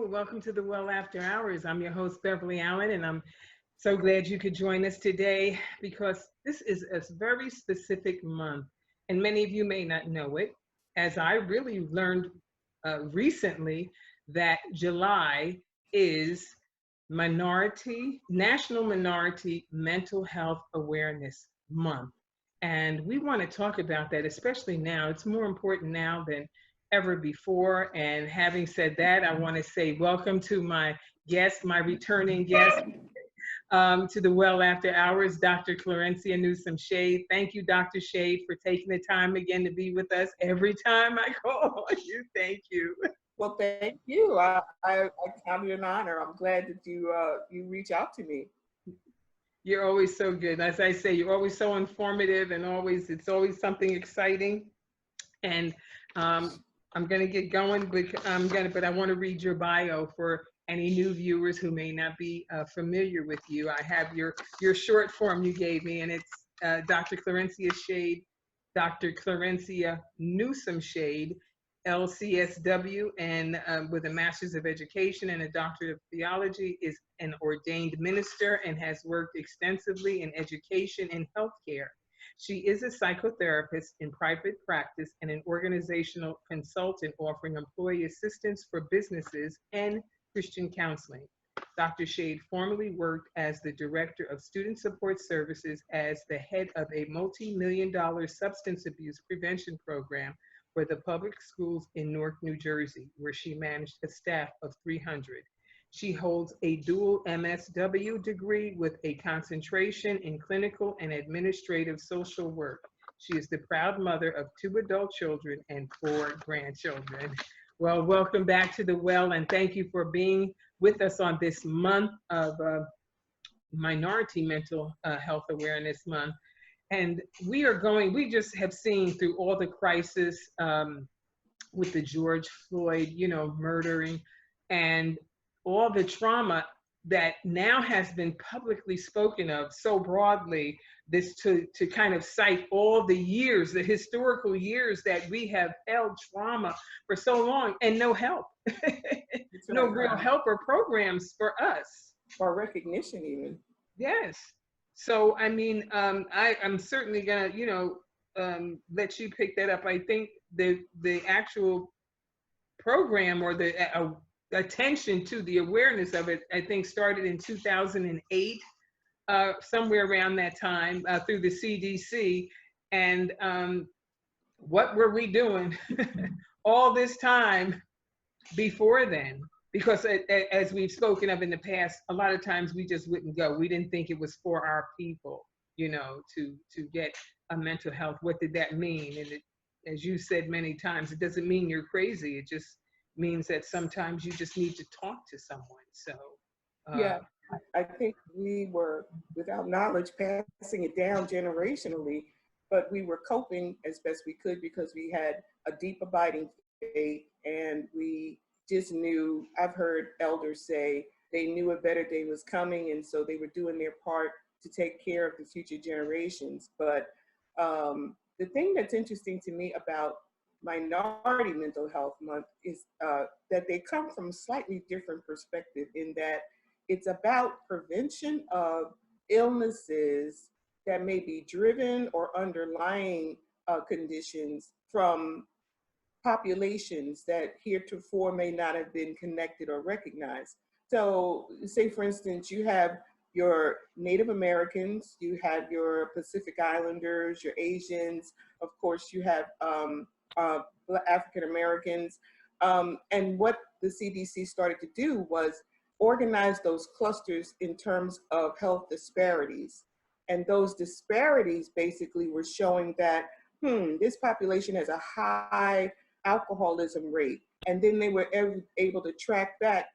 Welcome to the Well After Hours. I'm your host, Beverly Allen, and I'm so glad you could join us today because this is a very specific month, and many of you may not know it, as I really learned recently that July is National Minority Mental Health Awareness Month. And we want to talk about that, especially now. It's more important now than ever before. And having said that, I want to say welcome to my guest, my returning guest, to the Well After Hours, Dr. CLARENCIA Newsome-Shade. Thank you, Dr. Shade, for taking the time again to be with us every time I call on you. Thank you. Well, thank you. I count it an honor. I'm glad that you reach out to me. You're always so good. As I say, you're always so informative, and it's always something exciting. And I'm going to get going, but I want to read your bio for any new viewers who may not be familiar with you. I have your short form you gave me, and it's Dr. CLARENCIA Shade, Dr. CLARENCIA Newsome-Shade, LCSW, and with a Master's of Education and a Doctorate of Theology, is an ordained minister and has worked extensively in education and healthcare. She is a psychotherapist in private practice and an organizational consultant offering employee assistance for businesses and Christian counseling. Dr. Shade formerly worked as the Director of Student Support Services as the head of a multi-million-dollar substance abuse prevention program for the public schools in Newark, New Jersey, where she managed a staff of 300. She holds a dual MSW degree with a concentration in clinical and administrative social work. She is the proud mother of 2 adult children and 4 grandchildren. Well, welcome back to the Well, and thank you for being with us on this month of Minority Mental Health Awareness Month. And we just have seen through all the crisis with the George Floyd, murdering, and all the trauma that now has been publicly spoken of so broadly, this to kind of cite all the years, the historical years that we have held trauma for so long and no help, no real help or programs for us. Or recognition even. Yes. So, I mean, I'm certainly gonna, let you pick that up. I think the actual program or the attention to the awareness of it, I think, started in 2008, somewhere around that time, through the CDC. And what were we doing all this time before then? Because as we've spoken of in the past, a lot of times we just wouldn't go. We didn't think it was for our people, to get a mental health. What did that mean? And as you said many times, it doesn't mean you're crazy. It just means that sometimes you just need to talk to someone. So yeah, I think we were, without knowledge, passing it down generationally, but we were coping as best we could because we had a deep abiding faith, and we just knew. I've heard elders say they knew a better day was coming, and so they were doing their part to take care of the future generations. But the thing that's interesting to me about Minority Mental Health Month is that they come from a slightly different perspective, in that it's about prevention of illnesses that may be driven or underlying conditions from populations that heretofore may not have been connected or recognized. So say, for instance, you have your Native Americans, you have your Pacific Islanders, your Asians, of course you have African Americans. And what the CDC started to do was organize those clusters in terms of health disparities. And those disparities basically were showing that, this population has a high alcoholism rate. And then they were able to track back,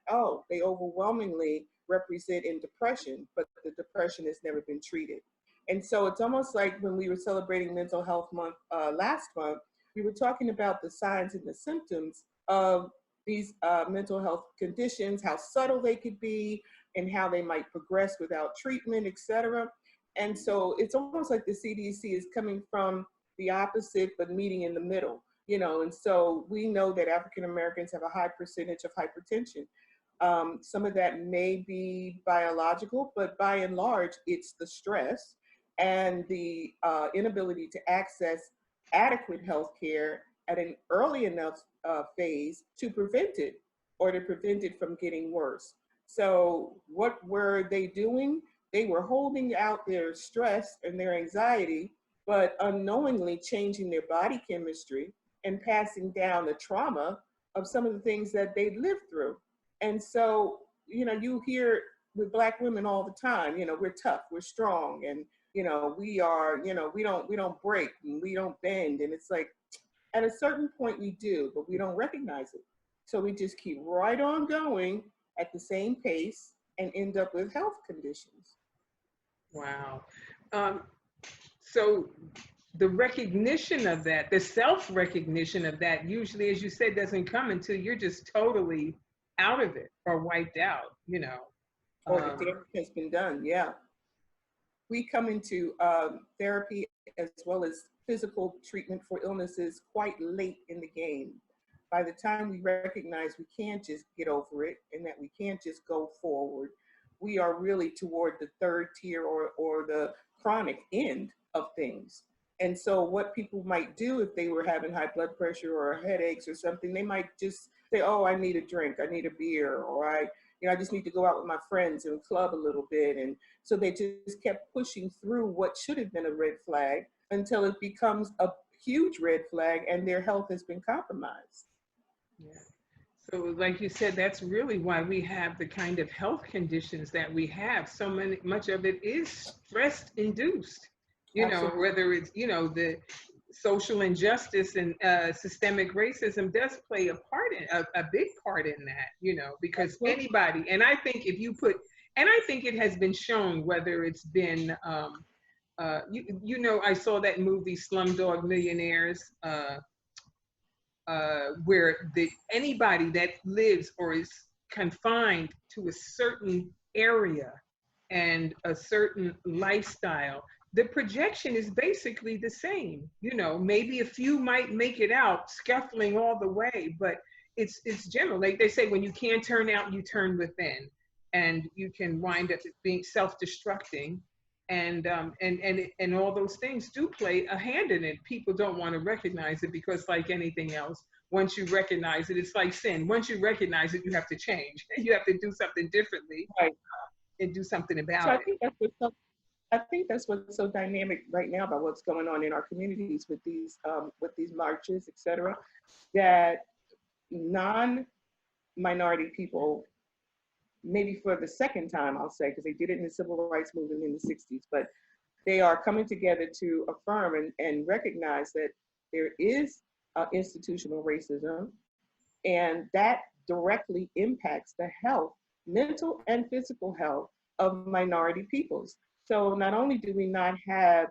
they overwhelmingly represent in depression, but the depression has never been treated. And so it's almost like when we were celebrating Mental Health Month last month, we were talking about the signs and the symptoms of these mental health conditions, how subtle they could be, and how they might progress without treatment, etc. And so it's almost like the CDC is coming from the opposite, but meeting in the middle, and so we know that African Americans have a high percentage of hypertension. Some of that may be biological, but by and large, it's the stress and the inability to access adequate health care at an early enough phase to prevent it or to prevent it from getting worse. So what were they doing? They were holding out their stress and their anxiety, but unknowingly changing their body chemistry and passing down the trauma of some of the things that they lived through. And so, you know, you hear with Black women all the time, you know, we're tough, we're strong, and, you know, we are, you know, we don't break and we don't bend. And it's like, at a certain point we do, but we don't recognize it. So we just keep right on going at the same pace and end up with health conditions. Wow. So the recognition of that, the self-recognition of that, usually, as you said, doesn't come until you're just totally out of it or wiped out, you know. Or the damage has been done, yeah. We come into therapy as well as physical treatment for illnesses quite late in the game. By the time we recognize we can't just get over it and that we can't just go forward, we are really toward the third tier or the chronic end of things. And so what people might do if they were having high blood pressure or headaches or something, they might just say, oh, I need a drink, I need a beer, or I just need to go out with my friends and club a little bit. And so they just kept pushing through what should have been a red flag until it becomes a huge red flag and their health has been compromised. Yeah. So like you said, that's really why we have the kind of health conditions that we have. So much of it is stress induced, you know, Absolutely. whether it's, you know, the social injustice and systemic racism does play a part in a big part in that, you know, because anybody, and I think if you put, and I think it has been shown, whether it's been, you know, I saw that movie Slumdog Millionaires, where anybody that lives or is confined to a certain area and a certain lifestyle, the projection is basically the same. You know, maybe a few might make it out scuffling all the way, but it's general. Like they say, when you can't turn out, you turn within, and you can wind up being self-destructing. And all those things do play a hand in it. People don't want to recognize it because, like anything else, once you recognize it, it's like sin. Once you recognize it, you have to change. You have to do something differently, Right. And do something about So it. I think that's what's so dynamic right now about what's going on in our communities with these marches, et cetera, that non-minority people, maybe for the second time, I'll say, because they did it in the civil rights movement in the 60s, but they are coming together to affirm and recognize that there is institutional racism, and that directly impacts the health, mental and physical health of minority peoples. So not only do we not have,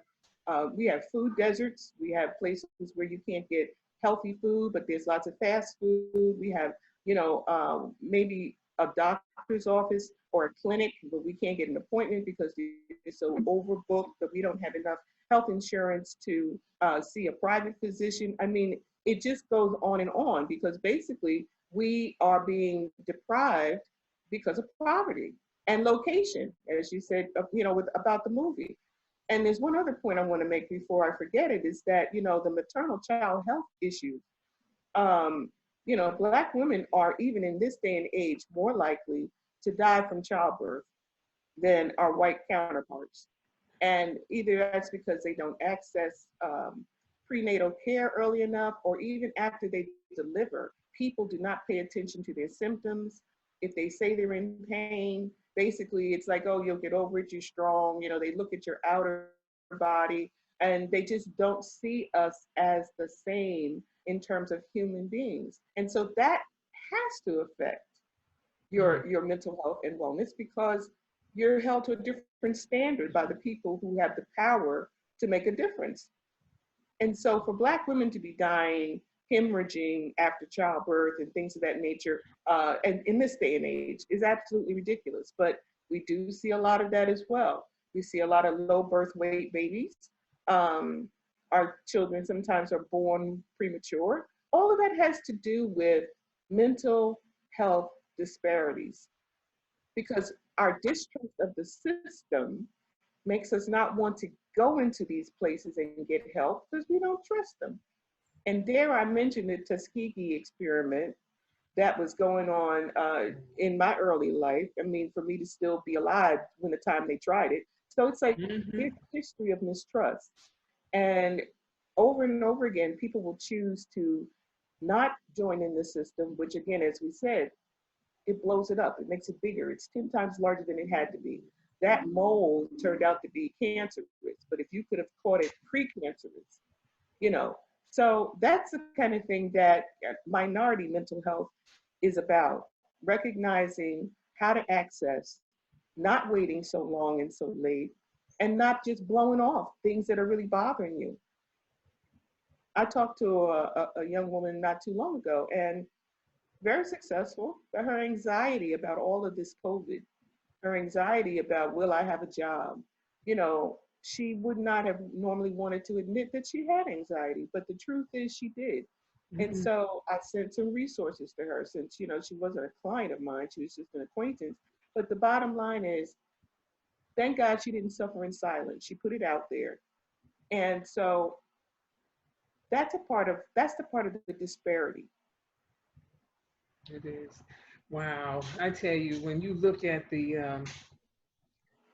we have food deserts, we have places where you can't get healthy food, but there's lots of fast food. We have, you know, maybe a doctor's office or a clinic, but we can't get an appointment because it's so overbooked that we don't have enough health insurance to see a private physician. I mean, it just goes on because basically we are being deprived because of poverty and location, as you said, you know, about the movie. And there's one other point I want to make before I forget it, is that, you know, the maternal child health issues, you know, Black women are, even in this day and age, more likely to die from childbirth than our white counterparts. And either that's because they don't access prenatal care early enough, or even after they deliver, people do not pay attention to their symptoms. If they say they're in pain, basically it's like, oh, you'll get over it, you're strong. You know, they look at your outer body and they just don't see us as the same in terms of human beings. And so that has to affect your mental health and wellness, because you're held to a different standard by the people who have the power to make a difference. And so for Black women to be dying, hemorrhaging after childbirth and things of that nature, and in this day and age, is absolutely ridiculous. But we do see a lot of that as well. We see a lot of low birth weight babies. Our children sometimes are born premature. All of that has to do with mental health disparities. because our distrust of the system makes us not want to go into these places and get help because we don't trust them. And there I mentioned the Tuskegee experiment that was going on in my early life. I mean, for me to still be alive when the time they tried it. So it's like Mhm. there's a history of mistrust. And over again, people will choose to not join in the system, which again, as we said, it blows it up. It makes it bigger. It's 10 times larger than it had to be. That mole turned out to be cancerous, but if you could have caught it precancerous, you know. So that's the kind of thing that minority mental health is about, recognizing how to access, not waiting so long and so late, and not just blowing off things that are really bothering you. I talked to a young woman not too long ago, and very successful, but her anxiety about all of this COVID, her anxiety about will I have a job, you know, she would not have normally wanted to admit that she had anxiety, but the truth is she did. And Mhm. so I sent some resources to her since, you know, she wasn't a client of mine, she was just an acquaintance. But the bottom line is, thank God she didn't suffer in silence. She put it out there. And so that's the part of the disparity. It is. Wow. I tell you, when you look at the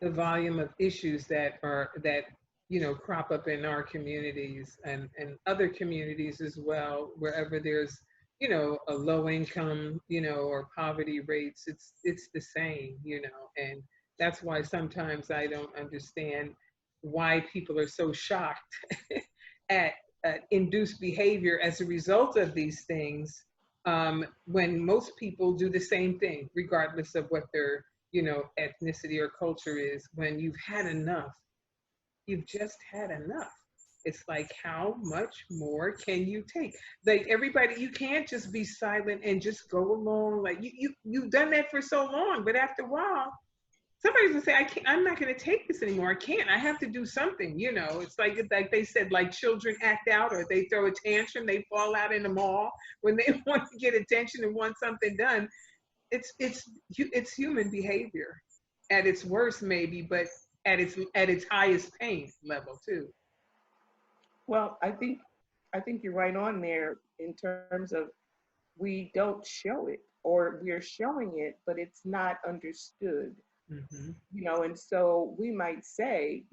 volume of issues that crop up in our communities and other communities as well, wherever there's a low income or poverty rates, it's the same, and that's why sometimes I don't understand why people are so shocked at induced behavior as a result of these things, when most people do the same thing regardless of what their ethnicity or culture is. When you've had enough, you've just had enough. It's like, how much more can you take? Like, everybody, you can't just be silent and just go along. Like, you've done that for so long, but after a while, somebody's gonna say, I can't, I'm not gonna take this anymore. I can't. I have to do something. It's like they said, like children act out or they throw a tantrum, they fall out in the mall when they want to get attention and want something done. It's human behavior at its worst, maybe, but at its highest pain level too. Well, I think you're right on there in terms of we don't show it or we're showing it, but it's not understood, Hmm. and so we might say,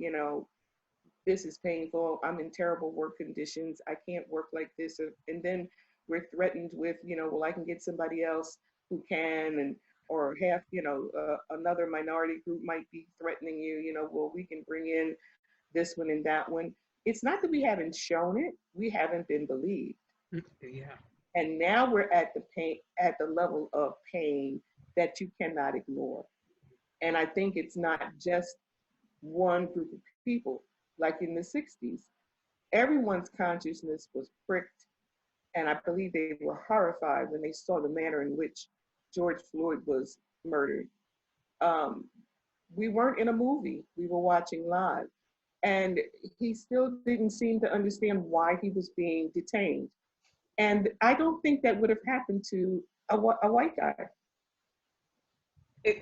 this is painful. I'm in terrible work conditions. I can't work like this. And then we're threatened with, well, I can get somebody else who can, and or half, another minority group might be threatening you, well, we can bring in this one and that one. It's not that we haven't shown it, we haven't been believed. Yeah. And now we're at the pain, at the level of pain that you cannot ignore. And I think it's not just one group of people. Like in the 60s, everyone's consciousness was pricked, and I believe they were horrified when they saw the manner in which George Floyd was murdered. Um, we weren't in a movie, we were watching live. And he still didn't seem to understand why he was being detained. And I don't think that would have happened to a white guy.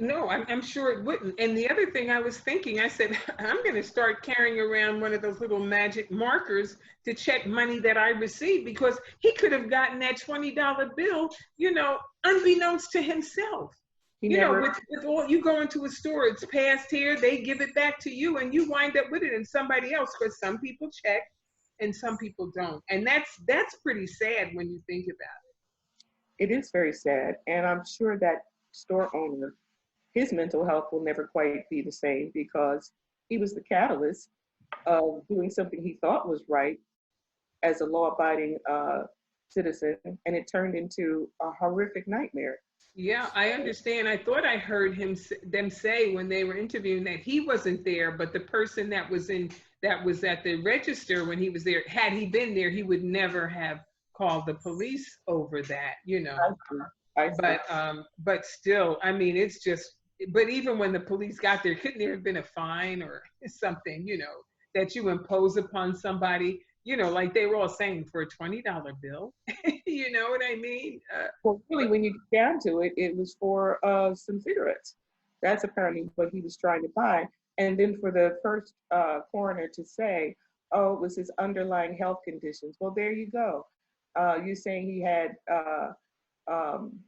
No, I'm sure it wouldn't. And the other thing I was thinking, I said, I'm going to start carrying around one of those little magic markers to check money that I received, because he could have gotten that $20 bill, unbeknownst to himself. He never, With all, you go into a store, it's passed here, they give it back to you, and you wind up with it and somebody else, because some people check and some people don't. And that's pretty sad when you think about it is very sad. And I'm sure that store owner, his mental health will never quite be the same because he was the catalyst of doing something he thought was right as a law-abiding citizen, and it turned into a horrific nightmare. Yeah, I understand. I thought I heard them say when they were interviewing that he wasn't there, but the person that was at the register when he was there, had he been there, he would never have called the police over that, I see. I see. but still, I mean, it's just. But even when the police got there, couldn't there have been a fine or something, that you impose upon somebody, like they were all saying, for a $20 bill? You know what I mean? Well, really, But when you get down to it, it was for some cigarettes. That's apparently what he was trying to buy. And then for the first coroner to say, oh, it was his underlying health conditions. Well, there you go. You're saying he had, um,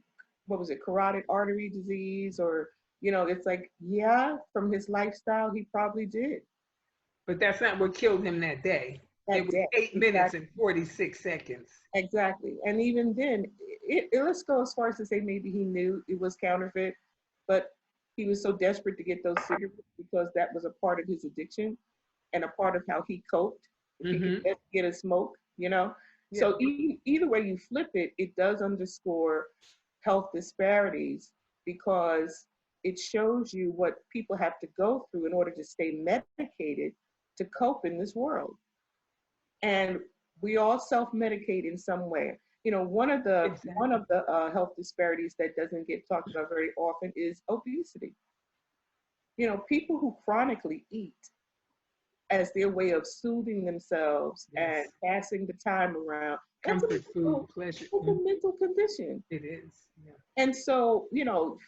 what was it, carotid artery disease, or, it's like, yeah, from his lifestyle, he probably did But that's not what killed him that day. It that was day. 8 minutes and 46 seconds. Exactly. And even then, let's go as far as to say maybe he knew it was counterfeit, but he was so desperate to get those cigarettes because that was a part of his addiction and a part of how he coped. If he could just get a smoke. Yeah. So either way you flip it, it does underscore health disparities because it shows you what people have to go through in order to stay medicated to cope in this world. And we all self-medicate in some way. One of the health disparities that doesn't get talked about very often is obesity. People who chronically eat as their way of soothing themselves and passing the time around. Comfort food, pleasure. It's a mental condition. It is. Yeah. And so,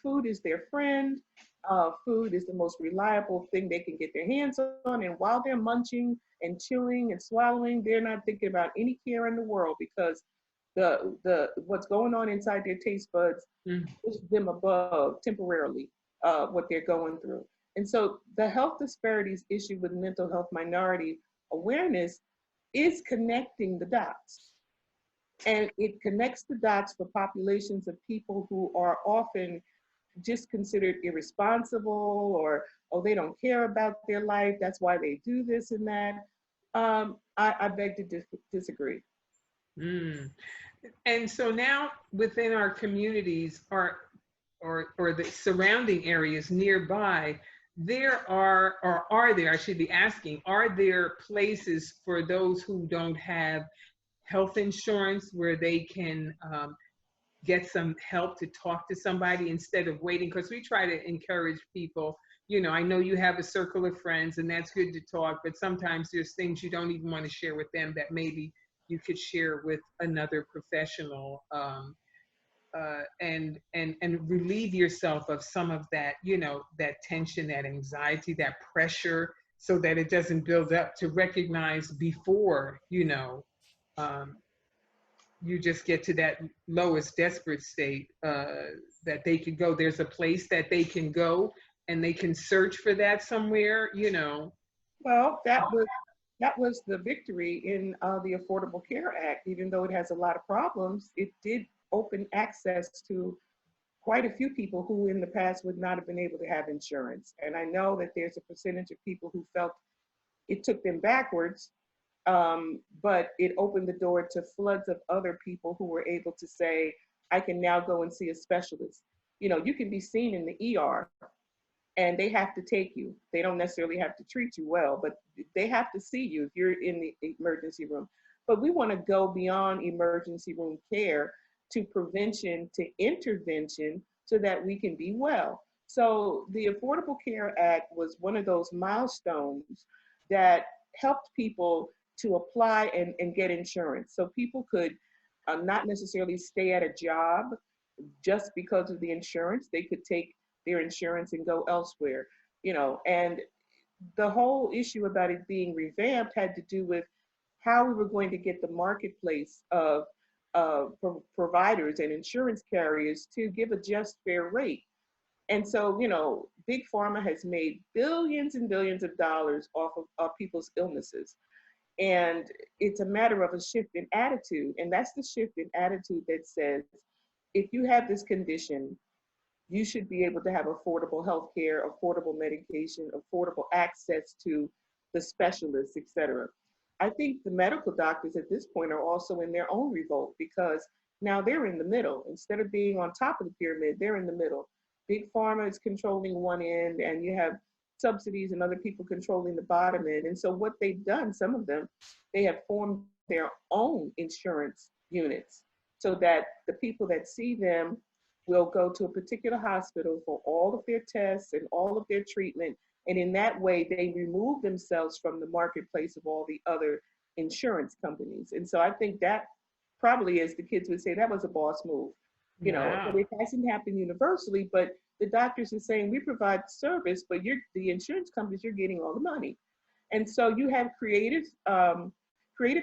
food is their friend. Food is the most reliable thing they can get their hands on. And while they're munching and chewing and swallowing, they're not thinking about any care in the world because the what's going on inside their taste buds pushes them above temporarily what they're going through. And so the health disparities issue with mental health minority awareness is connecting the dots. And it connects the dots for populations of people who are often just considered irresponsible or, oh, they don't care about their life. That's why they do this and that. I beg to disagree. And so now within our communities or the surrounding areas nearby, there are, or are there, I should be asking, are there places for those who don't have health insurance where they can get some help to talk to somebody instead of waiting? Because we try to encourage people, I know you have a circle of friends and that's good to talk, but sometimes there's things you don't even want to share with them that maybe you could share with another professional and relieve yourself of some of that, that tension, that anxiety, that pressure, so that it doesn't build up, to recognize before, you just get to that lowest desperate state that they could go. There's a place that they can go and they can search for that somewhere, Well, that was the victory in the Affordable Care Act. Even though it has a lot of problems, it did open access to quite a few people who in the past would not have been able to have insurance. And I know that there's a percentage of people who felt it took them backwards, but it opened the door to floods of other people who were able to say, I can now go and see a specialist. You can be seen in the ER and they have to take you. They don't necessarily have to treat you well, but they have to see you if you're in the emergency room. But we want to go beyond emergency room care to prevention, to intervention, so that we can be well. So the Affordable Care Act was one of those milestones that helped people to apply and get insurance. So people could not necessarily stay at a job just because of the insurance. They could take their insurance and go elsewhere, and the whole issue about it being revamped had to do with how we were going to get the marketplace of providers and insurance carriers to give a just fair rate. And so, Big Pharma has made billions and billions of dollars off of people's illnesses. And it's a matter of a shift in attitude. And that's the shift in attitude that says, if you have this condition, you should be able to have affordable health care, affordable medication, affordable access to the specialists, et cetera. I think the medical doctors at this point are also in their own revolt because now they're in the middle. Instead of being on top of the pyramid, they're in the middle. Big Pharma is controlling one end and you have subsidies and other people controlling the bottom end. And so what they've done, some of them, they have formed their own insurance units so that the people that see them will go to a particular hospital for all of their tests and all of their treatment. And in that way, they remove themselves from the marketplace of all the other insurance companies. And so I think that probably, as the kids would say, that was a boss move. But it hasn't happened universally, but the doctors are saying we provide service, but the insurance companies, you're getting all the money. And so you have creative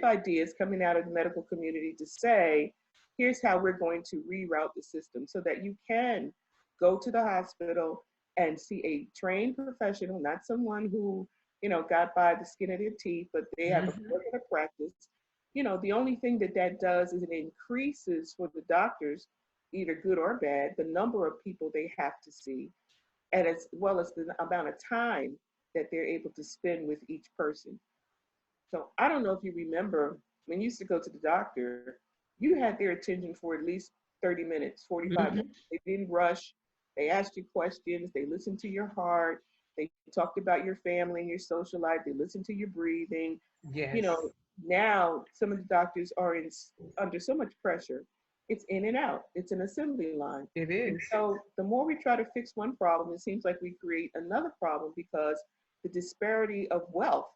ideas coming out of the medical community to say, here's how we're going to reroute the system so that you can go to the hospital and see a trained professional, not someone who, got by the skin of their teeth, but they have a regular practice. The only thing that does is it increases for the doctors, either good or bad, the number of people they have to see, and as well as the amount of time that they're able to spend with each person. So I don't know if you remember when you used to go to the doctor, you had their attention for at least 30 minutes, 45 minutes. They didn't rush. They asked you questions. They listened to your heart. They talked about your family and your social life. They listened to your breathing. Yes. Now some of the doctors are under so much pressure. It's in and out. It's an assembly line. It is. And so the more we try to fix one problem, it seems like we create another problem because the disparity of wealth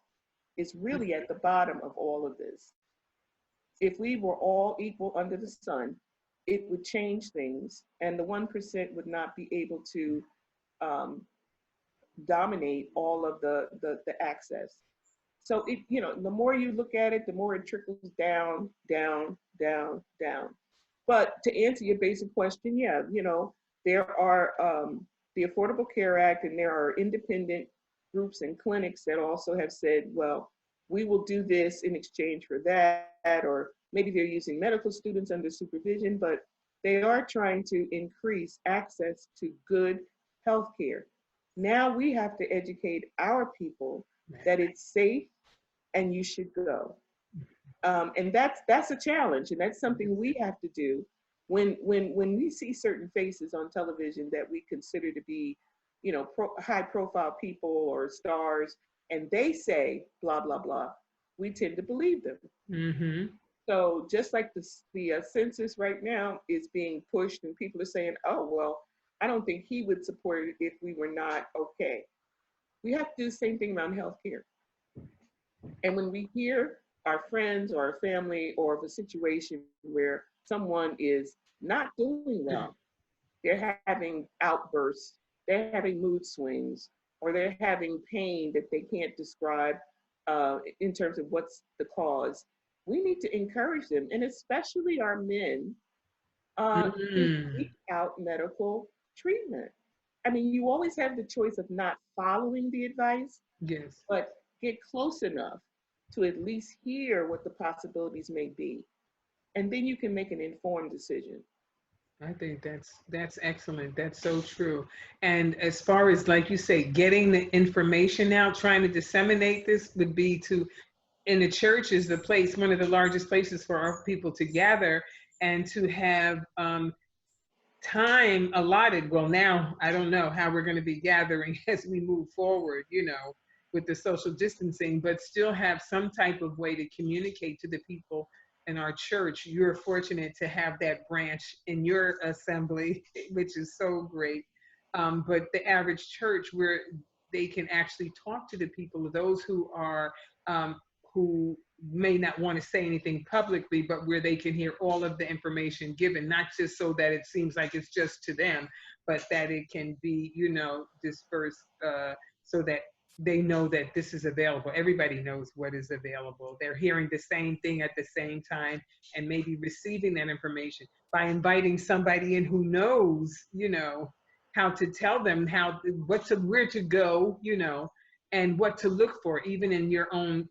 is really at the bottom of all of this. If we were all equal under the sun, it would change things, and the 1% would not be able to dominate all of the access. So the more you look at it, the more it trickles down, down, down, down. But to answer your basic question, yeah, there are the Affordable Care Act, and there are independent groups and clinics that also have said, well, we will do this in exchange for that, or maybe they're using medical students under supervision, but they are trying to increase access to good health care. Now we have to educate our people that it's safe and you should go. And that's a challenge, and that's something we have to do when we see certain faces on television that we consider to be, high profile people or stars, and they say blah blah blah, we tend to believe them. So just like the census right now is being pushed, and people are saying, oh well, I don't think he would support it if we were not okay. We have to do the same thing around healthcare. And when we hear our friends or our family or of a situation where someone is not doing well, they're having outbursts, they're having mood swings, or they're having pain that they can't describe in terms of what's the cause, we need to encourage them, and especially our men, to seek out medical treatment. I mean, you always have the choice of not following the advice, Yes. but get close enough to at least hear what the possibilities may be. And then you can make an informed decision. I think that's excellent. That's so true. And as far as, like you say, getting the information out, trying to disseminate this would be in the church is the place, one of the largest places for our people to gather, and to have time allotted. Well, now I don't know how we're going to be gathering as we move forward, with the social distancing, but still have some type of way to communicate to the people in our church. You're fortunate to have that branch in your assembly, which is so great. But the average church, where they can actually talk to the people, those who are who may not want to say anything publicly, but where they can hear all of the information given, not just so that it seems like it's just to them, but that it can be, dispersed so that they know that this is available. Everybody knows what is available. They're hearing the same thing at the same time, and maybe receiving that information by inviting somebody in who knows, how to tell them where to go, and what to look for, even in your own,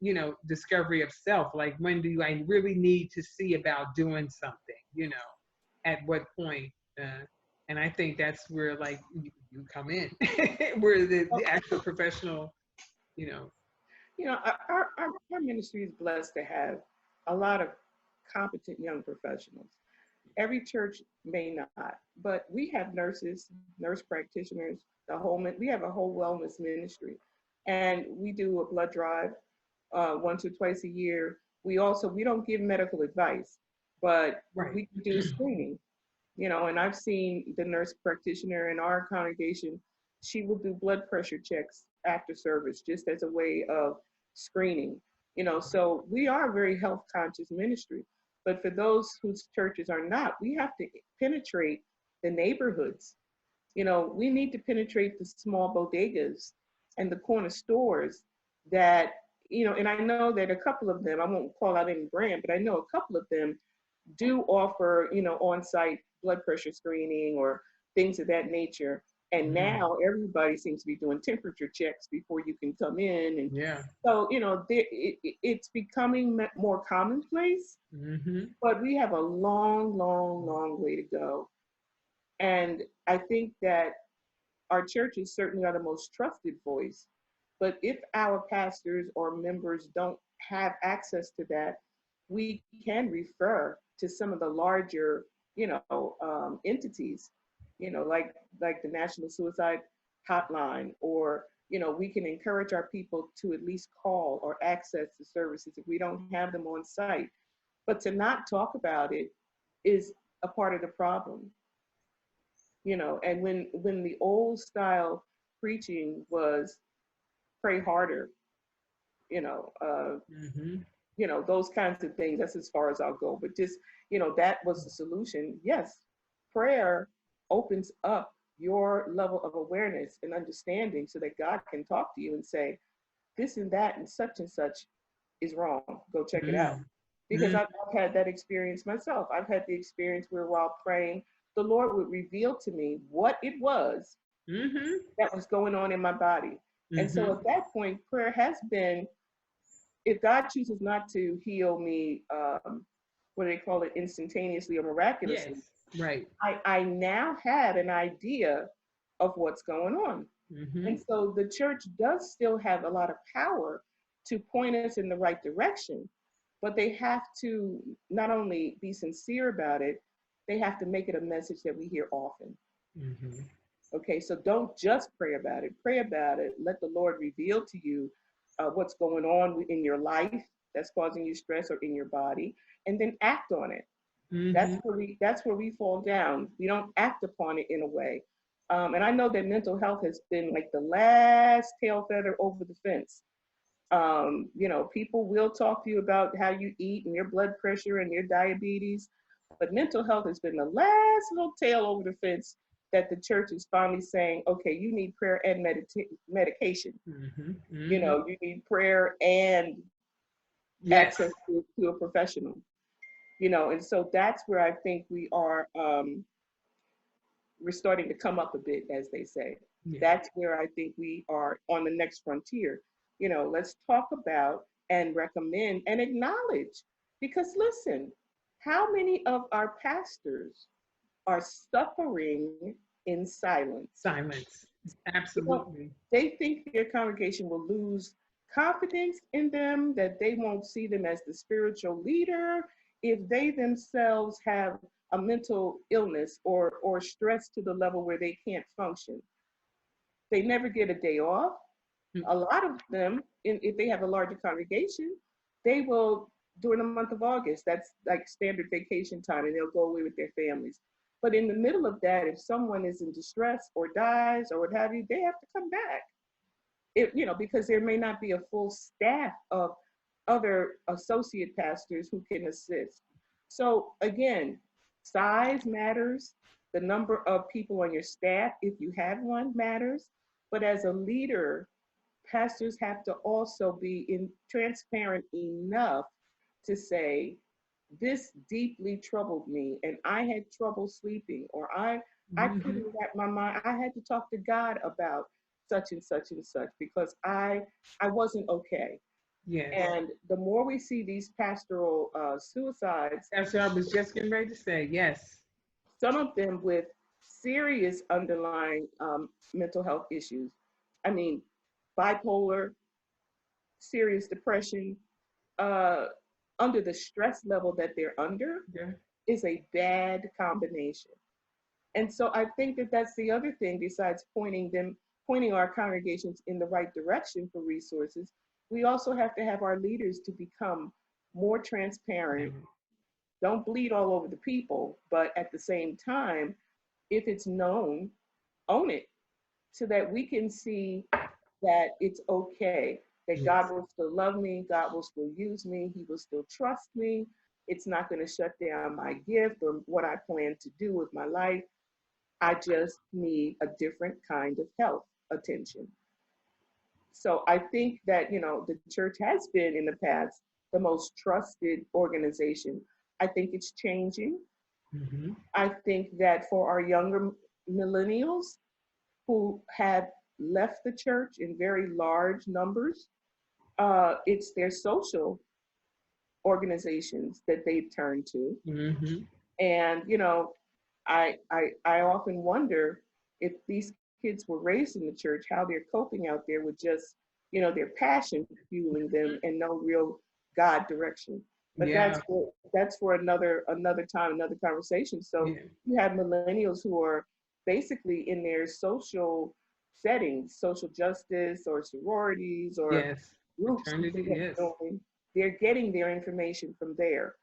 discovery of self. Like, when do I really need to see about doing something, at what point? And I think that's where, like, you come in, where the actual professional, Our ministry is blessed to have a lot of competent young professionals. Every church may not, but we have nurses, nurse practitioners, we have a whole wellness ministry. And we do a blood drive once or twice a year. We don't give medical advice, but we do screening, and I've seen the nurse practitioner in our congregation. She will do blood pressure checks after service, just as a way of screening, so we are a very health conscious ministry. But for those whose churches are not, we have to penetrate the neighborhoods You know, we need to penetrate the small bodegas and the corner stores that, you know, and I know that a couple of them, I won't call out any brand, but I know a couple of them do offer, you know, on-site blood pressure screening or things of that nature. And Mhm. now everybody seems to be doing temperature checks before you can come in. And Yeah. so, you know, it's becoming more commonplace, Mhm. but we have a long, long, long way to go. And I think that our churches certainly are the most trusted voice. But if our pastors or members don't have access to that, we can refer to some of the larger, you know, entities, you know, like the National Suicide Hotline, or you know, we can encourage our people to at least call or access the services if we don't have them on site. But to not talk about it is a part of the problem, you know. And when the old style preaching was pray harder, you know, Mhm. you know, those kinds of things, that's as far as I'll go. But just, you know, that was the solution. Yes, prayer opens up your level of awareness and understanding so that God can talk to you and say, this and such is wrong, go check it out. Mhm. Because I've had that experience myself. I've had the experience where while praying, the Lord would reveal to me what it was Mhm. that was going on in my body. And so Mhm. at that point, prayer has been, if God chooses not to heal me, what do they call it, instantaneously or miraculously, Yes. Right. I now have an idea of what's going on. And Mhm. so the church does still have a lot of power to point us in the right direction, but they have to not only be sincere about it, they have to make it a message that we hear often. Mhm. Okay, so don't just pray about it. Pray about it. Let the Lord reveal to you what's going on in your life that's causing you stress or in your body, and then act on it. Mhm. That's where we fall down. We don't act upon it in a way. And I know that mental health has been like the last tail feather over the fence. You know, people will talk to you about how you eat and your blood pressure and your diabetes, but mental health has been the last little tail over the fence that the church is finally saying, okay, you need prayer and medication. Mhm. You Mhm. know, you need prayer and Yes. access to a professional. You know, and so that's where I think we're starting to come up a bit, as they say. Yeah. That's where I think we are on the next frontier. You know, let's talk about and recommend and acknowledge. Because listen, how many of our pastors are suffering in silence? Silence. You know, Absolutely. they think their congregation will lose confidence in them, that they won't see them as the spiritual leader if they themselves have a mental illness or stress to the level where they can't function. They never get a day off. A lot of them, if they have a larger congregation, they will, during the month of August, that's like standard vacation time, and they'll go away with their families. But in the middle of that, if someone is in distress or dies or what have you, they have to come back. You know, because there may not be a full staff of other associate pastors who can assist. So again, size matters. The number of people on your staff, if you have one, matters. But as a leader, pastors have to also be transparent enough to say, this deeply troubled me and I had trouble sleeping, or I Mhm. couldn't wrap my mind. I had to talk to God about such and such and such because I wasn't okay. Yes. And the more we see these pastoral suicides, That's what I was just getting ready to say. Yes. some of them with serious underlying mental health issues. I mean, bipolar, serious depression, uh, under the stress level that they're under, Yeah. is a bad combination. And so I think that that's the other thing, besides pointing our congregations in the right direction for resources, we also have to have our leaders to become more transparent. Don't bleed all over the people, but at the same time, if it's known, own it so that we can see that it's okay, that God Yes. will still love me, God will still use me, He will still trust me. It's not going to shut down my gift or what I plan to do with my life. I just need a different kind of health attention. So I think that, the church has been in the past the most trusted organization. I think it's changing. Hmm. I think that for our younger millennials who have left the church in very large numbers, it's their social organizations that they've turned to. Hmm. And, I often wonder if these kids were raised in the church, how they're coping out there with just, their passion fueling them and no real God direction. But Yeah. that's for another time, another conversation. So Yeah. you have millennials who are basically in their social settings, social justice or sororities or Yes. groups that Fraternity. they have Yes. joined. They're getting their information from there.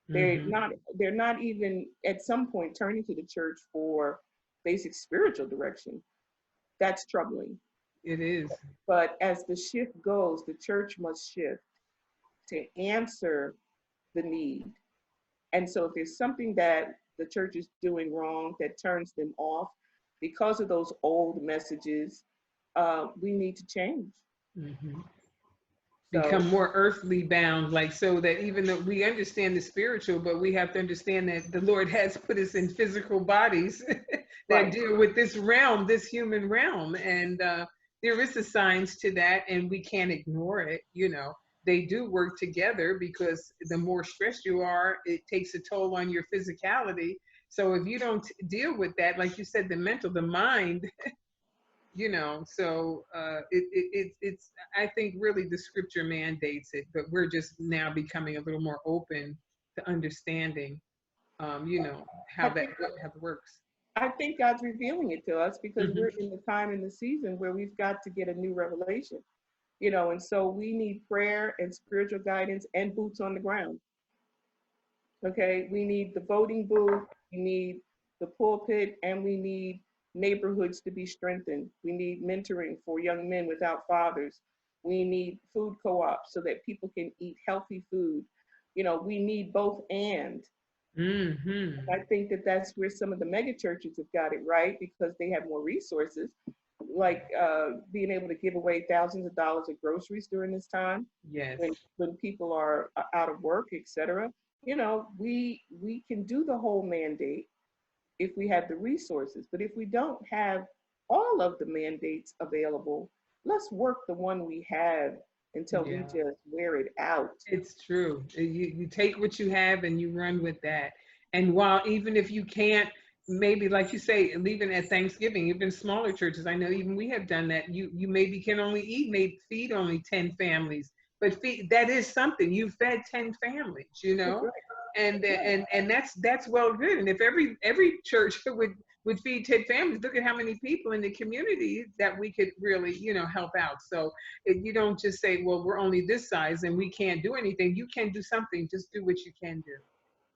They're Hmm. not they're not even at some point turning to the church for basic spiritual direction. That's troubling. It is. But as the shift goes, the church must shift to answer the need. And so if there's something that the church is doing wrong that turns them off because of those old messages, we need to change. Hmm. So Become more earthly bound, like, so that even though we understand the spiritual, but we have to understand that the Lord has put us in physical bodies that right. deal with this realm, this human realm. And there is a science to that, and we can't ignore it. They do work together, because the more stressed you are, it takes a toll on your physicality. So if you don't deal with that, like you said, the mental, the mind, so it's, I think, really the scripture mandates it, but we're just now becoming a little more open to understanding, I how that think how it works. I think God's revealing it to us because Hmm. we're in the time in the season where we've got to get a new revelation, and so we need prayer and spiritual guidance and boots on the ground. Okay, we need the voting booth, we need the pulpit, and we need neighborhoods to be strengthened. We need mentoring for young men without fathers. We need food co-ops so that people can eat healthy food. We need both and. Hmm. I think that that's where some of the mega churches have got it right because they have more resources, like being able to give away thousands of dollars of groceries during this time Yes. when people are out of work, etc. We can do the whole mandate if we have the resources, but if we don't have all of the mandates available, let's work the one we have until we Yeah. just wear it out. It's true. You take what you have and you run with that. And while, even if you can't, maybe like you say, even at Thanksgiving, even smaller churches, I know even we have done that. You maybe can only maybe feed only 10 families, but that is something. You fed 10 families. Right. And that's well good. And if every church would feed 10 families, look at how many people in the community that we could really, help out. So you don't just say, well, we're only this size and we can't do anything. You can do something. Just do what you can do.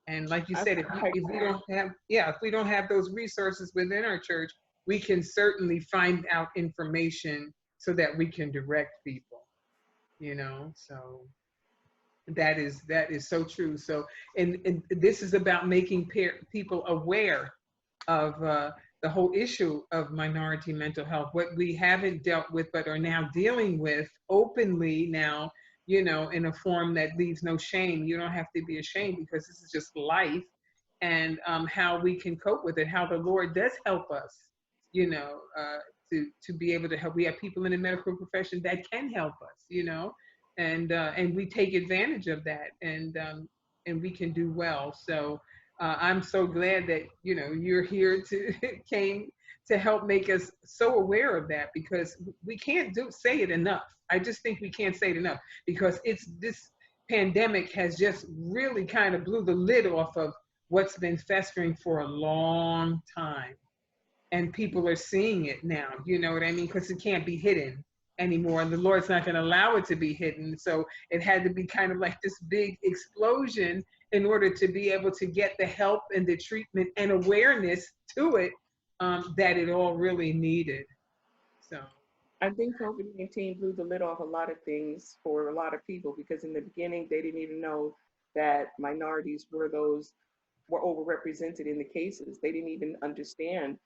And like you I, said, I if we don't have, yeah, if we don't have those resources within our church, we can certainly find out information so that we can direct people. So that is so true. So, and this is about making people aware of the whole issue of minority mental health, what we haven't dealt with but are now dealing with openly now, in a form that leaves no shame. You don't have to be ashamed, because this is just life. And how we can cope with it, how the Lord does help us, to be able to help. We have people in the medical profession that can help us. And we take advantage of that, and we can do well. So I'm so glad that you're here to came to help make us so aware of that, because we can't say it enough. I just think we can't say it enough, because it's this pandemic has just really kind of blew the lid off of what's been festering for a long time, and people are seeing it now. You know what I mean? Because it can't be hidden anymore, and the Lord's not going to allow it to be hidden. So it had to be kind of like this big explosion in order to be able to get the help and the treatment and awareness to it, that it all really needed. So I think COVID-19 blew the lid off a lot of things for a lot of people because in the beginning they didn't even know that minorities were overrepresented in the cases. They didn't even understand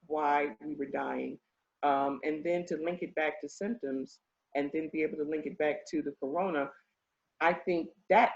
why we were dying, and then to link it back to symptoms, and then be able to link it back to the corona. I think that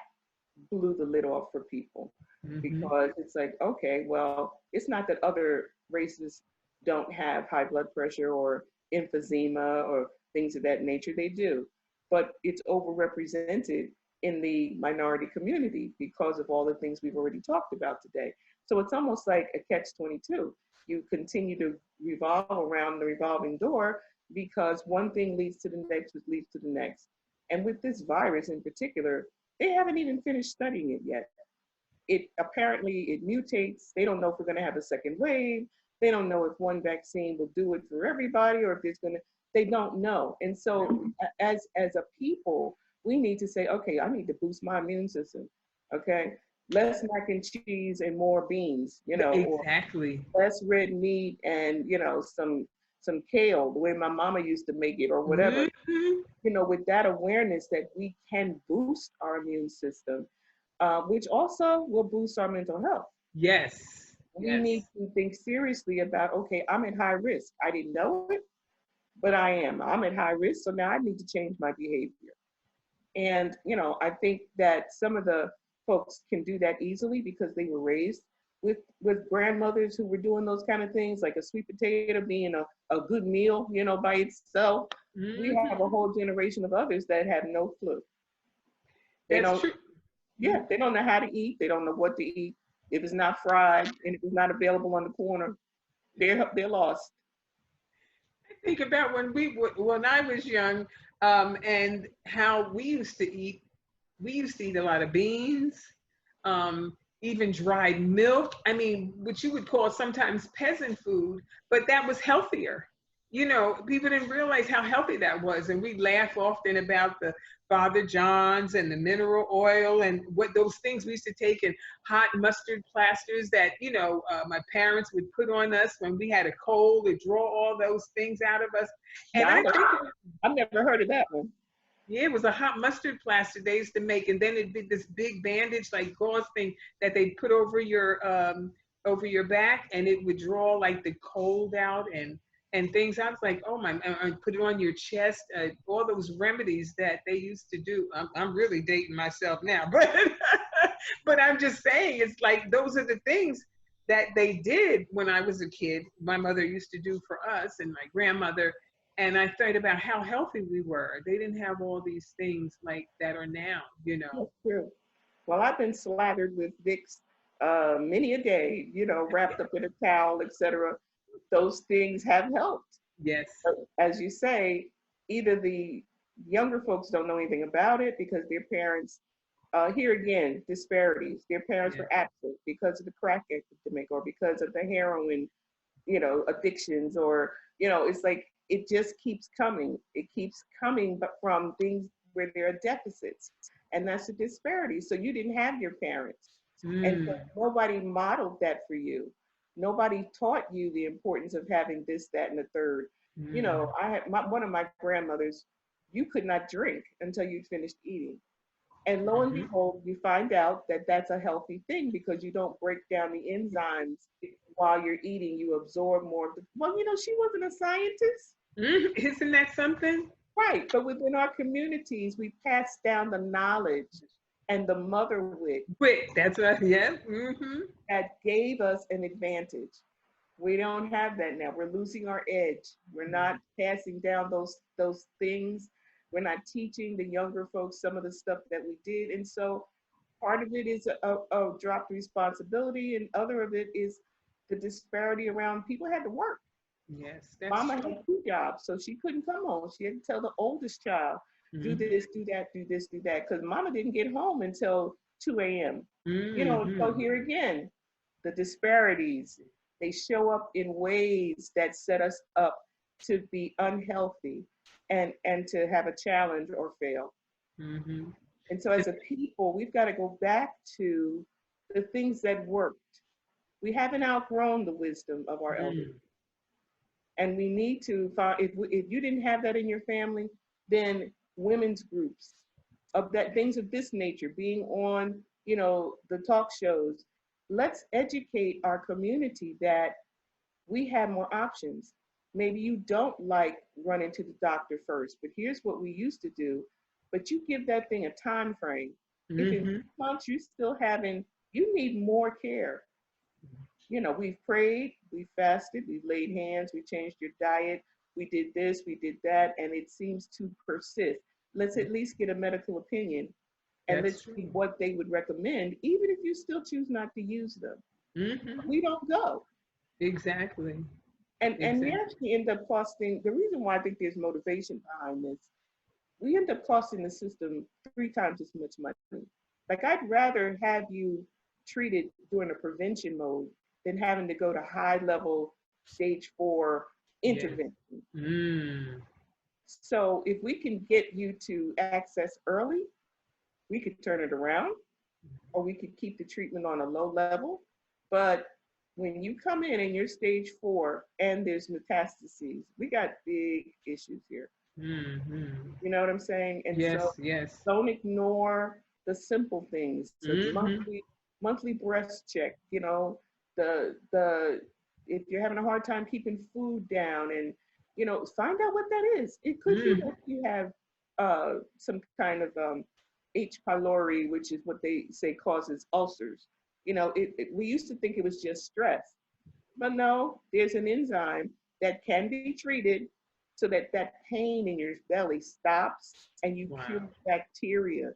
blew the lid off for people, Mm-hmm. because it's like, okay, well, it's not that other races don't have high blood pressure or emphysema or things of that nature. They do, but it's overrepresented in the minority community because of all the things we've already talked about today. So it's almost like a catch-22. You continue to revolve around the revolving door, because one thing leads to the next, which leads to the next. And with this virus in particular, they haven't even finished studying it yet. It apparently it mutates. They don't know if we're going to have a second wave. They don't know if one vaccine will do it for everybody, or if there's going to. They don't know. And so, as a people, we need to say, okay, I need to boost my immune system. Okay, less mac and cheese and more beans. Or Exactly. less red meat and some kale, the way my mama used to make it, or whatever. Mm-hmm. With that awareness that we can boost our immune system, which also will boost our mental health. Yes. We need Yes. to think seriously about, okay, I'm at high risk. I didn't know it, but I am. I'm at high risk, so now I need to change my behavior. And, I think that some of the folks can do that easily because they were raised with grandmothers who were doing those kind of things, like a sweet potato being a good meal, by itself. We Mm-hmm. have a whole generation of others that have no clue. They That's don't, true. yeah, they don't know how to eat. They don't know what to eat. If it's not fried and if it's not available on the corner, they're lost. Think about when I was young, and how we used to eat. We used to eat a lot of beans, even dried milk. I mean, what you would call sometimes peasant food, but that was healthier. People didn't realize how healthy that was. And we laugh often about the Father John's and the mineral oil and what those things we used to take, and hot mustard plasters that, my parents would put on us when we had a cold to draw all those things out of us. And Now, I think, I've never heard of that one. yeah, it was a hot mustard plaster they used to make, and then it'd be this big bandage, like gauze thing, that they put over your back, and it would draw like the cold out and things. I was like, oh my, and put it on your chest. All those remedies that they used to do. I'm really dating myself now, but but I'm just saying, it's like those are the things that they did when I was a kid. My mother used to do for us, and my grandmother. And I thought about how healthy we were. They didn't have all these things like that are now. That's true. Well, I've been slathered with Vicks many a day, wrapped up in a towel, etc. Those things have helped. Yes. But as you say, either the younger folks don't know anything about it because their parents, here again, disparities. Their parents Yeah. were absent because of the crack epidemic or because of the heroin, addictions, or, it's like it just keeps coming. It keeps coming, but from things where there are deficits. And that's a disparity. So you didn't have your parents. And so Mm. nobody modeled that for you. Nobody taught you the importance of having this, that, and the third. Mm. I had one of my grandmothers, you could not drink until you finished eating. And lo and Mhm. behold, you find out that that's a healthy thing because you don't break down the enzymes while you're eating. You absorb more of the. Well, she wasn't a scientist. Mm. Isn't that something? Right. But within our communities, we pass down the knowledge and the mother wit Wait, that's what. Yeah. Mm-hmm. that gave us an advantage. We don't have that now. We're losing our edge. We're not passing down those things. We're not teaching the younger folks some of the stuff that we did. And so part of it is a dropped responsibility, and other of it is the disparity around people had to work. Yes, that's Mama true. had two jobs, so she couldn't come home. She had to tell the oldest child, do Mm-hmm. this, do that, do this, do that, because mama didn't get home until 2 a.m. So Mm-hmm. here again, the disparities, they show up in ways that set us up to be unhealthy and to have a challenge or fail. Mm-hmm. And so as a people, we've got to go back to the things that worked. We haven't outgrown the wisdom of our elders. Mm. And we need to find, if you didn't have that in your family, then women's groups of that, things of this nature, being on, the talk shows. Let's educate our community that we have more options. Maybe you don't like running to the doctor first, but here's what we used to do. But you give that thing a time frame. If in Mm-hmm. months you still having, you need more care. We've prayed, we fasted, we laid hands, we changed your diet, we did this, we did that, and it seems to persist. Let's at least get a medical opinion and That's let's see true. what they would recommend, even if you still choose not to use them. Mm-hmm. We don't go. Exactly. And we Exactly. actually end up costing, the reason why I think there's motivation behind this, we end up costing the system 3 times as much money. Like, I'd rather have you treated during a prevention mode than having to go to high level stage 4 Yes. intervention. Mm. So if we can get you to access early, we could turn it around, or we could keep the treatment on a low level. But when you come in and you're stage 4 and there's metastases, we got big issues here. Mm-hmm. You know what I'm saying? And so Yes, yes. don't ignore the simple things. The Mm-hmm. monthly breast check, the if you're having a hard time keeping food down, and find out what that is. It could be Mm-hmm. that you have some kind of H. pylori, which is what they say causes ulcers. We used to think it was just stress, but no, there's an enzyme that can be treated so that that pain in your belly stops and you kill Wow. bacteria,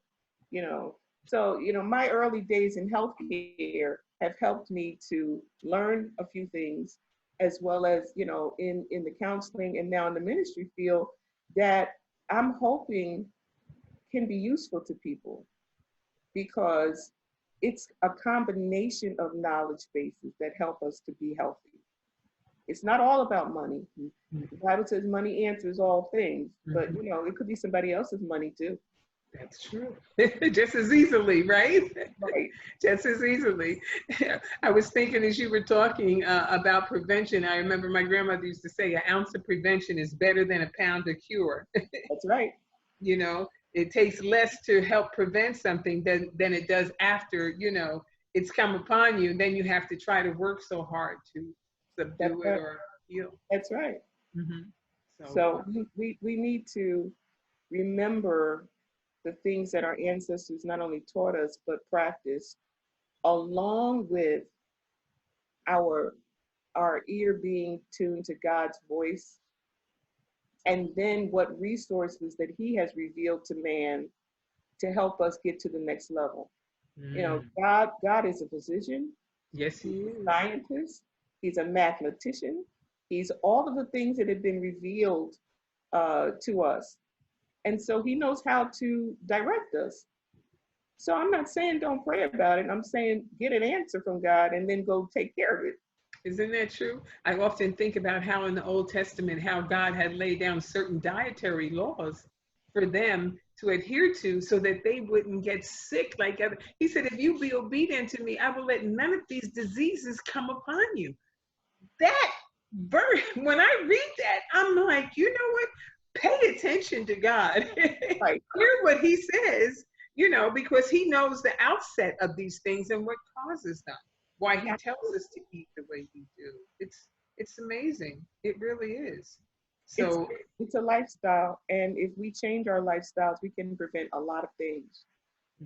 you know. So, my early days in healthcare have helped me to learn a few things, as well as, in the counseling and now in the ministry field, that I'm hoping can be useful to people, because it's a combination of knowledge bases that help us to be healthy. It's not all about money. The Bible says money answers all things, but Mm-hmm. it could be somebody else's money too. That's true. Just as easily, right? Right. Just as easily. I was thinking as you were talking about prevention, I remember my grandmother used to say an ounce of prevention is better than a pound of cure. That's right. It takes less to help prevent something than it does after, it's come upon you. And then you have to try to work so hard to That's subdue it right. or heal. That's right. Hmm. So, So we need to remember the things that our ancestors not only taught us but practiced, along with our our ear being tuned to God's voice, and then what resources that He has revealed to man to help us get to the next level. mm, God is a physician, yes, He's he a is. scientist, He's a mathematician, He's all of the things that have been revealed to us. And so He knows how to direct us. So I'm not saying don't pray about it. I'm saying get an answer from God and then go take care of it. Isn't that true? I often think about how in the Old Testament, how God had laid down certain dietary laws for them to adhere to so that they wouldn't get sick like other. He said, if you be obedient to me, I will let none of these diseases come upon you. That verse, when I read that, I'm like, you know what? Pay attention to God. Right. Hear what he says, because he knows the outset of these things and what causes them, why he tells us to eat the way we do. It's amazing. It really is. It's So, it's a lifestyle, and if we change our lifestyles, we can prevent a lot of things.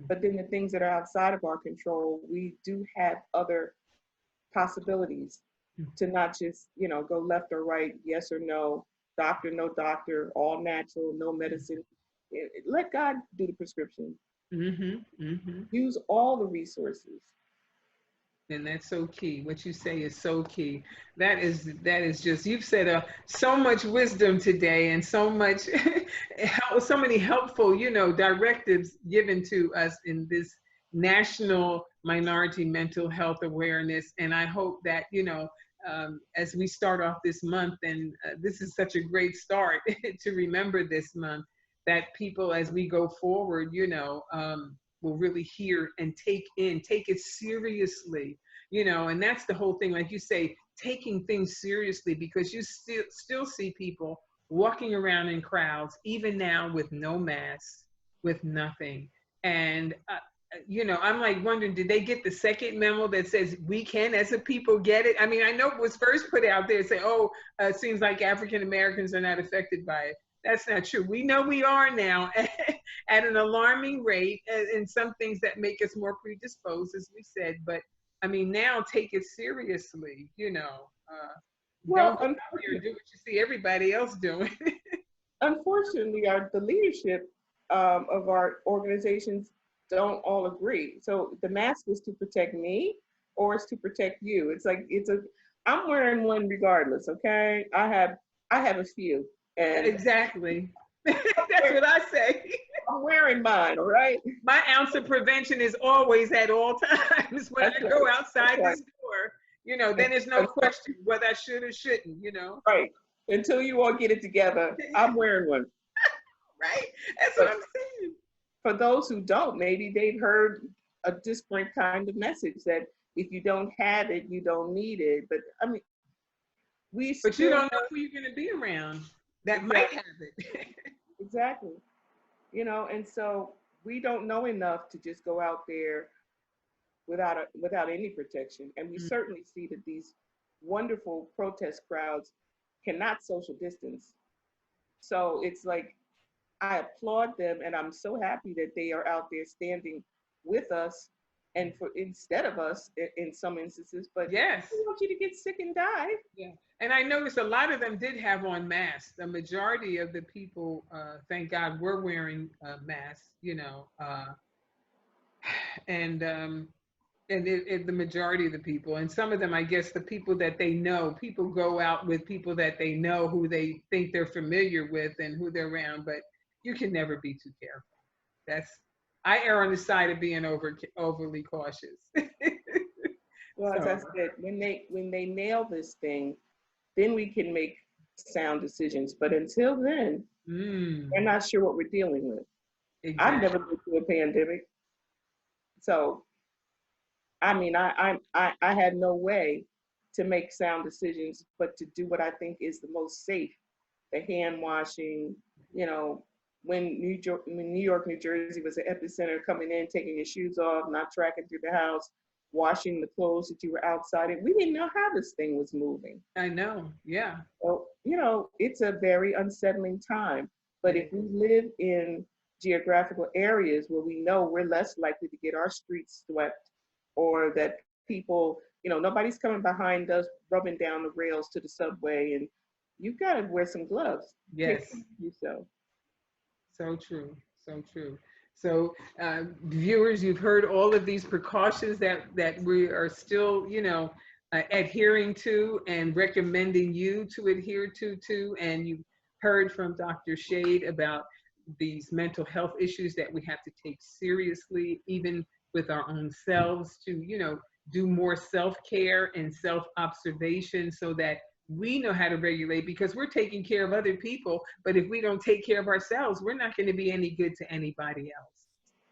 But then the things that are outside of our control, we do have other possibilities to not just, go left or right, yes or no, doctor, no doctor, all natural, no medicine. Let God do the prescription. mm-hmm, mm-hmm. Use all the resources. And that's so key. What you say is so key. That is just, you've said so much wisdom today, and so much so many helpful directives given to us in this National Minority Mental Health Awareness. And I hope that as we start off this month, and this is such a great start to remember this month, that people as we go forward will really hear and take it seriously, and that's the whole thing. Like you say, taking things seriously, because you still see people walking around in crowds, even now, with no masks, with nothing. And you know, I'm like wondering, did they get the second memo that says we can, as a people, get it? I mean, I know it was first put out there saying, oh, it seems like African Americans are not affected by it. That's not true. We know we are now at an alarming rate, and some things that make us more predisposed, as we said. But I mean, now take it seriously, you know. Well, Don't go out there and do what you see everybody else doing. unfortunately, the leadership of our organizations don't all agree. So the mask is to protect me, or it's to protect you. It's like I'm wearing one regardless. Okay, I have a few, and Exactly. That's what I say. I'm wearing mine. All right. My ounce of prevention is always at all times when That's I go right. outside That's right. this door. You know, then there's no question whether I should or shouldn't, you know. Right. Until you all get it together, I'm wearing one. Right? That's But what I'm saying. for those who don't, maybe they've heard a different kind of message that if you don't have it, you don't need it. But I mean, we But you still don't know who you're going to be around that might have it. exactly, you know, and so we don't know enough to just go out there without any protection. And we certainly see that these wonderful protest crowds cannot social distance. So it's like I applaud them, and I'm so happy that they are out there standing with us, and for instead of us in some instances. But Yes. I don't want you to get sick and die. Yeah. And I noticed a lot of them did have on masks. The majority of the people, thank God, were wearing masks, you know. And the majority of the people, and some of them, I guess, the people that they know, people go out with people that they know, who they think they're familiar with and who they're around, but you can never be too careful. I err on the side of being overly cautious. Well, as I said, when they nail this thing, then we can make sound decisions. But until then, we're not sure what we're dealing with. Exactly. I've never been through a pandemic, so I mean, I had no way to make sound decisions, but to do what I think is the most safe: the hand washing. You know, when New York, New Jersey was the epicenter, coming in, taking your shoes off, not tracking through the house, washing the clothes that you were outside in. We didn't know how this thing was moving. I know, yeah. So, you know, it's a very unsettling time. But if we live in geographical areas where we know we're less likely to get our streets swept, or that people, you know, nobody's coming behind us rubbing down the rails to the subway, and you've got to wear some gloves. Yes. So. So true. So true. So viewers, you've heard all of these precautions that we are still, you know, adhering to and recommending you to adhere to. And you've heard from Dr. Shade about these mental health issues that we have to take seriously, even with our own selves, to, you know, do more self-care and self-observation so that we know how to regulate, because we're taking care of other people. But if we don't take care of ourselves, we're not going to be any good to anybody else.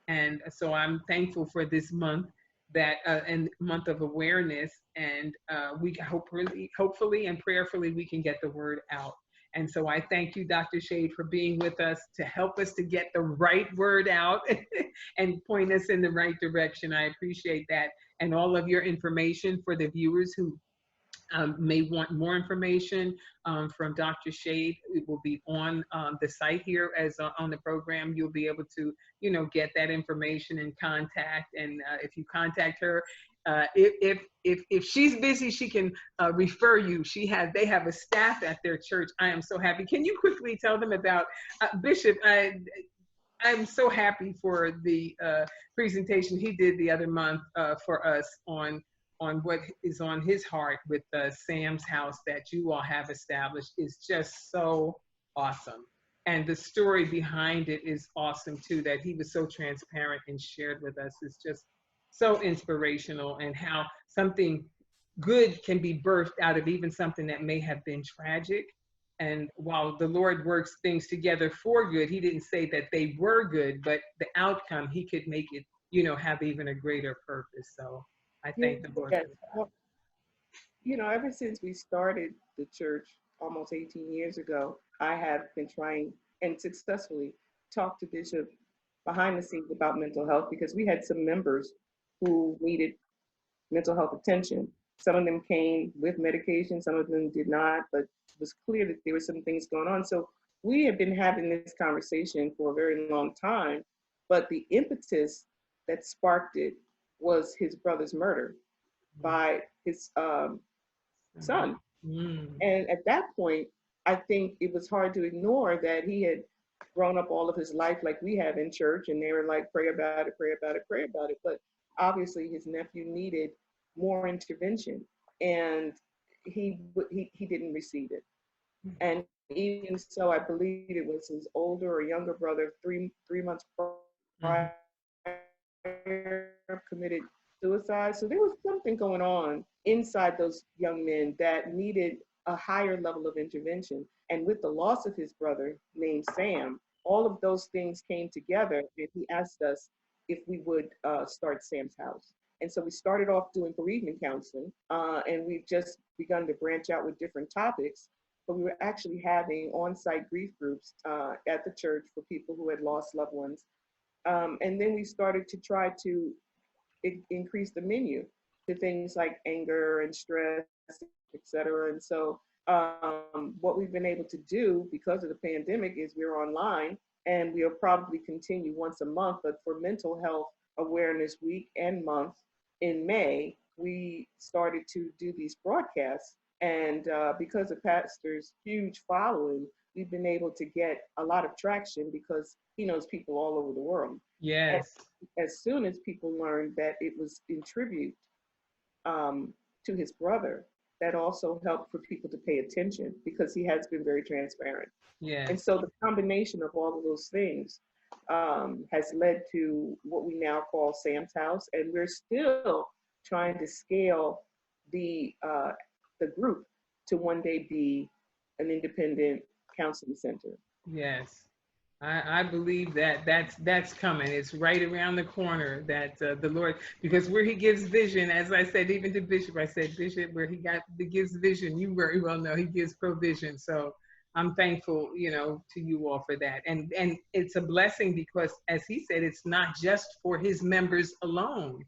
And so I'm thankful for this month, that and month of awareness, and we hopefully and prayerfully we can get the word out. And so I thank you, Dr. Shade, for being with us to help us to get the right word out and point us in the right direction. I appreciate that. And all of your information for the viewers who may want more information from Dr. Shade, it will be on the site here as on the program. You'll be able to, you know, get that information and contact. And if you contact her, if she's busy, she can refer you. They have a staff at their church. I am so happy. Can you quickly tell them about Bishop? I'm so happy for the presentation he did the other month for us on what is on his heart with Sam's House that you all have established. Is just so awesome. And the story behind it is awesome too, that he was so transparent and shared with us. It's just so inspirational, and how something good can be birthed out of even something that may have been tragic. And while the Lord works things together for good, he didn't say that they were good, but the outcome, he could make it, you know, have even a greater purpose. So I thank the Lord. Yes. Well, you know, ever since we started the church almost 18 years ago, I have been trying and successfully talk to Bishop behind the scenes about mental health because we had some members who needed mental health attention. Some of them came with medication, some of them did not, but it was clear that there were some things going on. So we had been having this conversation for a very long time, but the impetus that sparked it was his brother's murder by his son. Mm. And at that point, I think it was hard to ignore that he had grown up all of his life like we have in church, and they were like, pray about it, pray about it, pray about it. But obviously, his nephew needed more intervention, and he didn't receive it. And even so, I believe it was his older or younger brother, three months prior, committed suicide. So there was something going on inside those young men that needed a higher level of intervention. And with the loss of his brother named Sam, all of those things came together, and he asked us if we would start Sam's House. And so we started off doing bereavement counseling, and we've just begun to branch out with different topics. But we were actually having on-site grief groups at the church for people who had lost loved ones. And then we started to try to increase the menu to things like anger and stress, et cetera. And so what we've been able to do because of the pandemic is we're online, and we'll probably continue once a month. But for Mental Health Awareness Week and month in May, we started to do these broadcasts. And because of Pastor's huge following, we've been able to get a lot of traction because he knows people all over the world. Yes. As soon as people learned that it was in tribute to his brother, that also helped for people to pay attention because he has been very transparent. Yes. And so the combination of all of those things has led to what we now call Sam's House. And we're still trying to scale the group to one day be an independent counseling center. Yes. I believe that that's coming. It's right around the corner that the Lord, because where he gives vision, as I said, even to Bishop, I said, Bishop, where he gives vision, you very well know he gives provision. So I'm thankful, to you all for that. And it's a blessing because, as he said, it's not just for his members alone,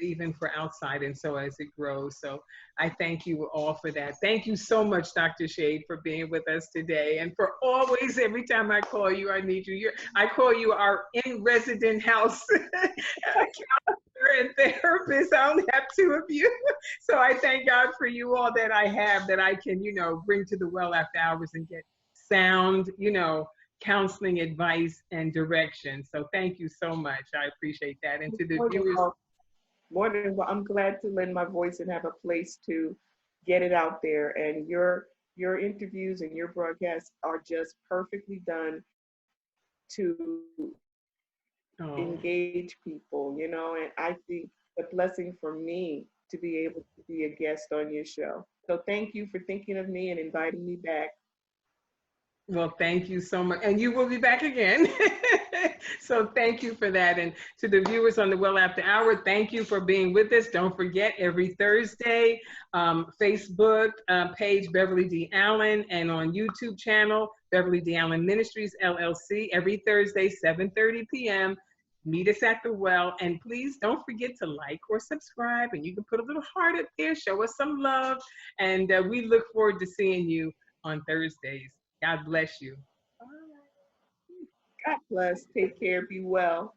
even for outside. And so as it grows. So I thank you all for that. Thank you so much, Dr. Shade, for being with us today. And for always, every time I call you, I need you. I call you our in-resident house counselor and therapist. I only have two of you. So I thank God for you all that I have, that I can, bring to the well after hours and get sound, counseling advice and direction. So thank you so much. I appreciate that. And to the viewers, more than well, I'm glad to lend my voice and have a place to get it out there. And your interviews and your broadcasts are just perfectly done to engage people, and I think a blessing for me to be able to be a guest on your show. So thank you for thinking of me and inviting me back. Well, thank you so much. And you will be back again. So thank you for that. And to the viewers on the Well After Hour, thank you for being with us. Don't forget, every Thursday, Facebook page, Beverly D. Allen, and on YouTube channel, Beverly D. Allen Ministries, LLC, every Thursday, 7:30 p.m. Meet us at the well. And please don't forget to like or subscribe. And you can put a little heart up there, show us some love. And we look forward to seeing you on Thursdays. God bless you. God bless. Take care. Be well.